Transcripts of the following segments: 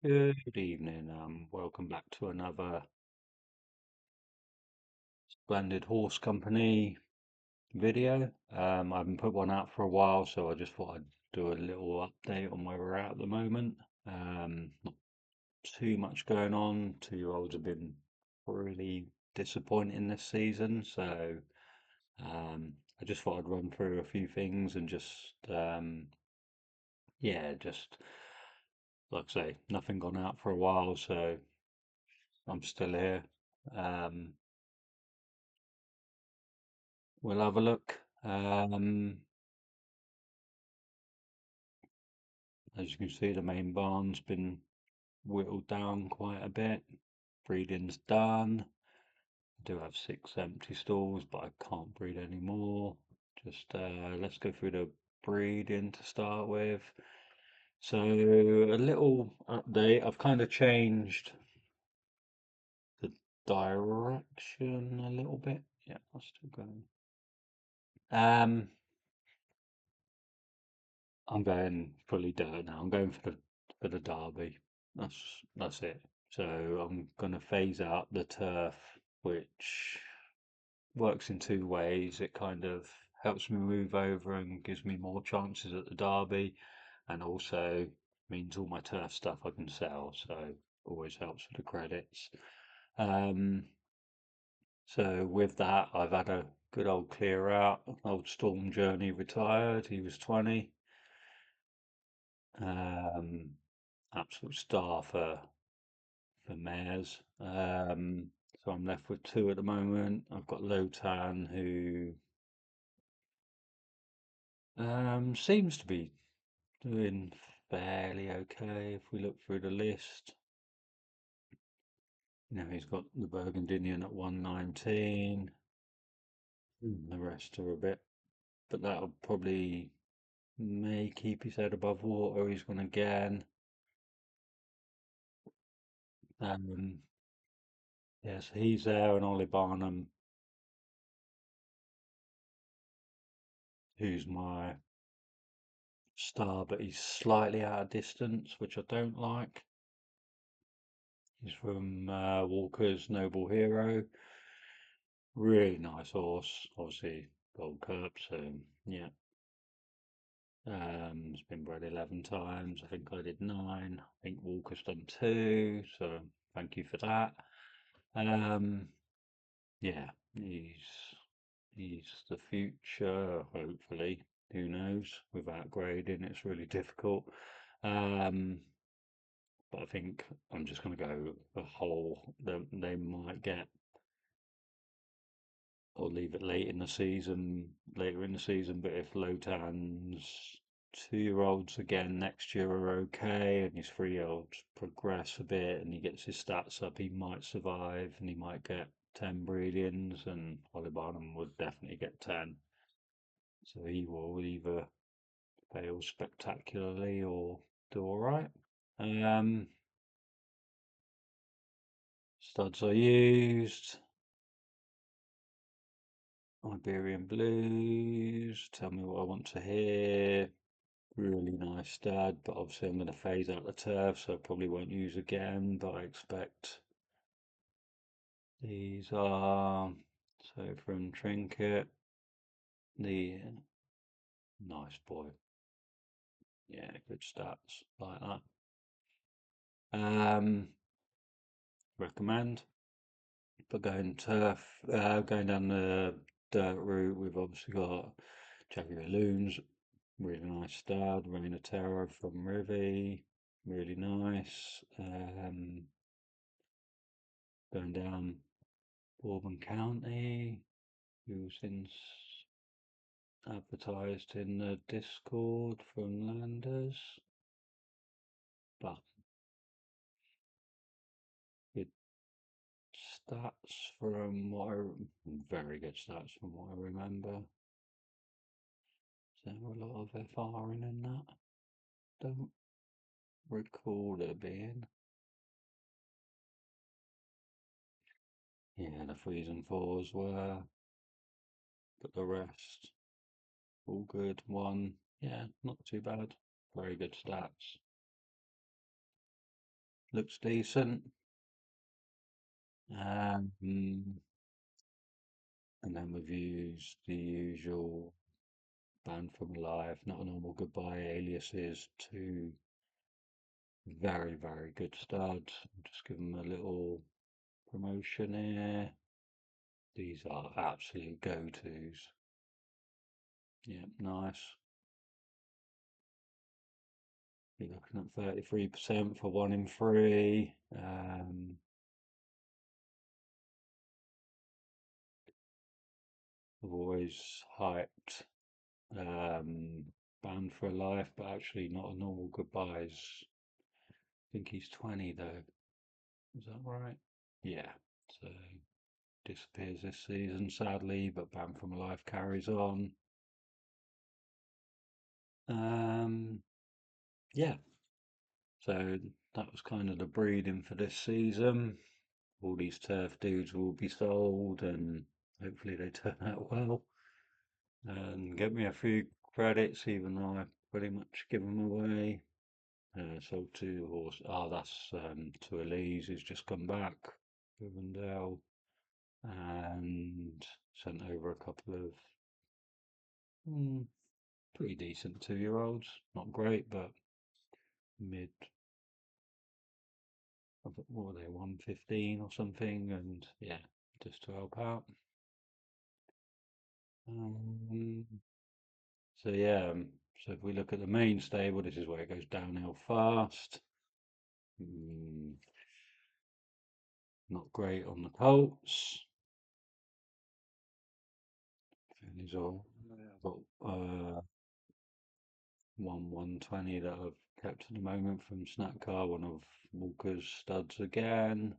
Good evening. Welcome back to another Splendid Horse Company video. I haven't put one out for a while, so I just thought I'd do a little update on where we're at the moment. Not too much going on. 2-year-olds have been really disappointing this season, so I just thought I'd run through a few things and just like I say, nothing gone out for a while, so I'm still here. Um, We'll have a look. As you can see, the main barn's been whittled down quite a bit. Breeding's done. I do have 6 empty stalls, but I can't breed anymore. Just let's go through the breeding to start with. So a little update. I've kind of changed the direction a little bit. Yeah, I'm still going. Um, I'm going fully dirt now. I'm going for the derby. That's it. So I'm gonna phase out the turf, which works in two ways. It kind of helps me move over and gives me more chances at the derby, and also means all my turf stuff I can sell. So always helps with the credits. Um, so with that, I've had a good old clear out. Old Storm Journey retired. He was 20. Um, Absolute star for mares. So I'm left with two at the moment. I've got Lotan, who seems to be doing fairly okay if we look through the list. He's got the Burgundian at 119. The rest are a bit, but that'll probably may keep his head above water. He's going again. Um, yes, he's there, and Ollie Barnum, who's my star, but he's slightly out of distance, which I don't like. He's from Walker's Noble Hero. Really nice horse. Obviously, Gold Cup, so yeah. It's been bred 11 times. I think I did 9. I think Walker's done 2, so thank you for that. Um, yeah, he's the future, hopefully. Who knows? Without grading, it's really difficult. Um, but I think I'm just going to go a whole. They might get or leave it later in the season. But if Lotan's 2-year-olds again next year are okay, and his 3-year-olds progress a bit, and he gets his stats up, he might survive, and he might get 10 breedings, and Ollie Barnum would definitely get 10. So he will either fail spectacularly or do all right. Um, Studs I used. Iberian Blues. Tell me what I want to hear. Really nice stud, but obviously I'm going to phase out the turf, so I probably won't use again. But I expect these are so from Trinket. The nice boy, yeah, good stats like that. Recommend. But going down the dirt route, we've obviously got Jaguar Loons, really nice stud. Reign of Terror from Rivy, really nice. Going down Bourbon County, who's advertised in the Discord from Landers, but good stats from very good stats from what I remember. Is there a lot of FR in that? Don't recall there being. Yeah, the 3s and 4s were, but the rest all good. One, yeah, not too bad. Very good stats. looks decent. Um, and then we've used the usual Banned from Alive, Not a Normal Goodbye aliases, two very, very good studs. Just give them a little promotion here. These are absolute go-tos. Yeah, nice. You're looking at 33% for 1 in 3. I've always hyped Banned for Life, but actually Not a Normal Goodbyes. I think he's 20 though. Is that right? Yeah. So disappears this season, sadly, but Banned from Life carries on. Um, yeah. So that was kind of the breeding for this season. All these turf dudes will be sold, and hopefully they turn out well and get me a few credits, even though I pretty much give them away. Sold two horse. Oh, that's to Elise, who's just come back, Rivendell, and sent over a couple of pretty decent 2-year-olds. Not great, but mid. What were they? 115 or something, and yeah, just to help out. Um, so yeah, so if we look at the main stable, this is where it goes downhill fast. Not great on the Colts. These all got 120 that I've kept at the moment from Snack Car, one of Walker's studs again.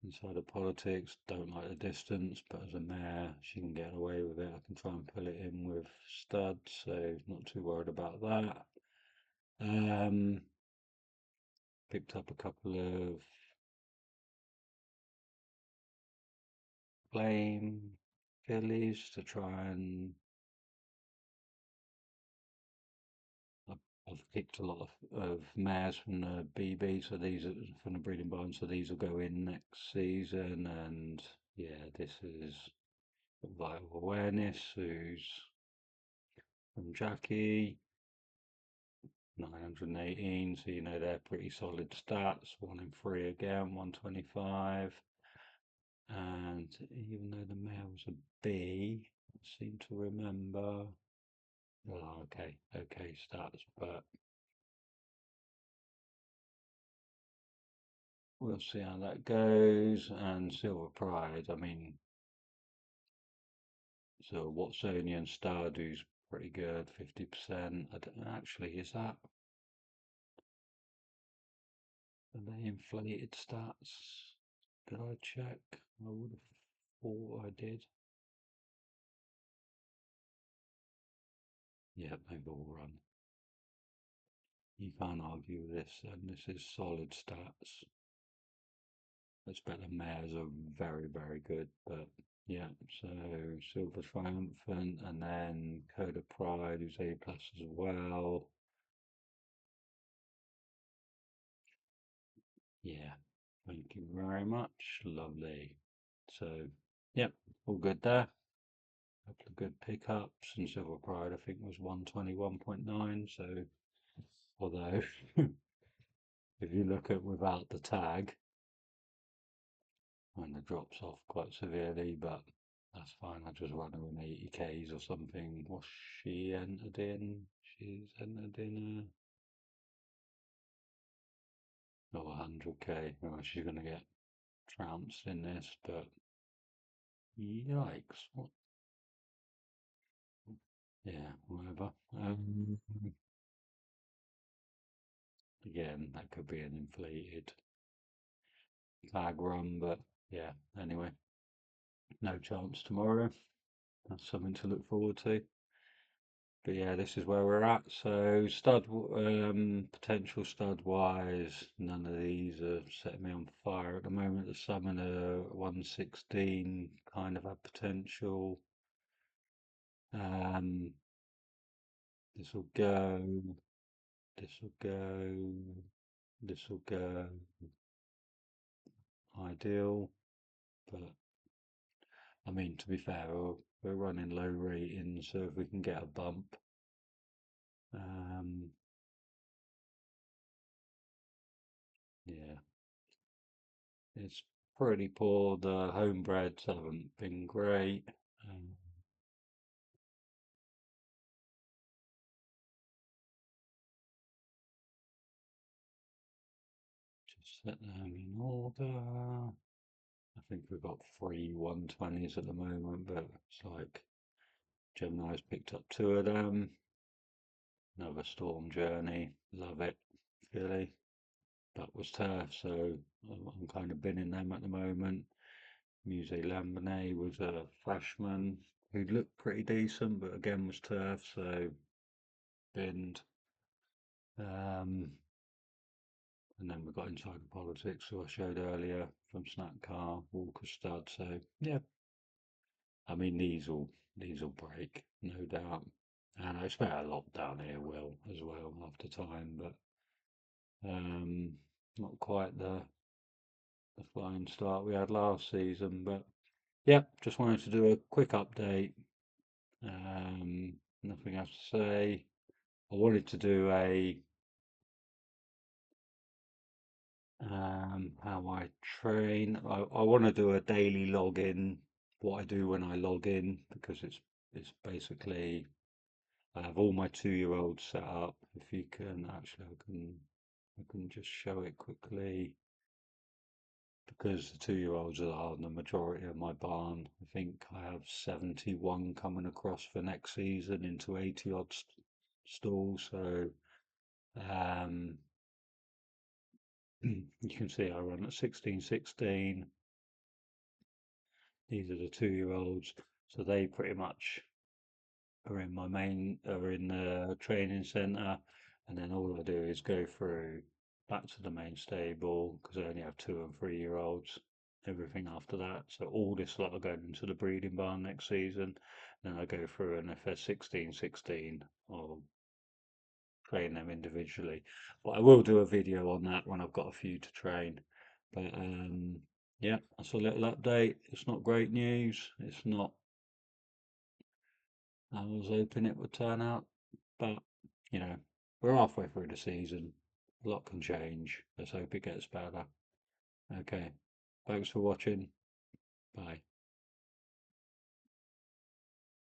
Inside of politics, don't like the distance, but as a mare, she can get away with it. I can try and pull it in with studs, so not too worried about that. Um, Picked up a couple of flame fillies to try and I've picked a lot of mares from the BB, so these are from the breeding barn, so these will go in next season. And yeah, this is Vital Awareness, who's from Jackie, 918, so you know they're pretty solid stats. 1 in 3 again, 125. And even though the mare was a B, I seem to remember. Oh, okay stats, but we'll see how that goes. And Silver Pride, I mean, so Watsonian Stardew's pretty good, 50%. I don't actually, is that, are they inflated stats? Did I check? I would have thought I did. Yeah, they've all run. You can't argue with this, and this is solid stats. Let's bet the mares are very, very good, but yeah, so Silver Triumphant and then Code of Pride, who's A plus as well. Yeah, thank you very much. Lovely. So, yep, all good there. A couple of good pickups, and Silver Pride I think was 121.9. So, although if you look at without the tag, and it drops off quite severely, but that's fine. I just run her in 80 Ks or something. What's she entered in? She's entered in a 100K. Well, she's going to get trounced in this, but yikes. What? Yeah, whatever. Again, that could be an inflated flag run, but yeah, anyway, no chance tomorrow. That's something to look forward to. But yeah, this is where we're at. So potential stud wise, none of these are setting me on fire at the moment. The Summoner 116 kind of had potential. Um, this will go. This will go. this will go ideal, but I mean, to be fair, we're running low ratings, so if we can get a bump, um, yeah, it's pretty poor. The homebreds haven't been great. Um, just set them in order. I think we've got three 120s at the moment, but it's like Gemini's picked up two of them. Another Storm Journey, love it, really. That was turf, so I'm kind of binning them at the moment. Musée Lambinet was a freshman who looked pretty decent, but again was turf, so binned. Um, and then we got Inside Politics, who I showed earlier from Snack Car, Walker Stud. So yeah, I mean these will break, no doubt. And I expect a lot down here will as well after time, but um, not quite the flying start we had last season. But yeah, just wanted to do a quick update. Nothing else to say. I wanted to do a how I train. I want to do a daily login, what I do when I log in, because it's basically I have all my 2 year olds set up. If you can actually I can just show it quickly because the 2 year olds are the majority of my barn. I think I have 71 coming across for next season into 80 odd stalls. So um, you can see I run at 1616. These are the 2 year olds. So they pretty much are in the training centre, and then all I do is go through back to the main stable because I only have 2 and 3 year olds. Everything after that, so all this lot are going into the breeding barn next season. Then I go through, and if they're 1616, I'll train them individually. But I will do a video on that when I've got a few to train. But yeah, that's a little update. It's not great news. It's not I was hoping it would turn out, but you know, we're halfway through the season. A lot can change. Let's hope it gets better. Okay. Thanks for watching. Bye.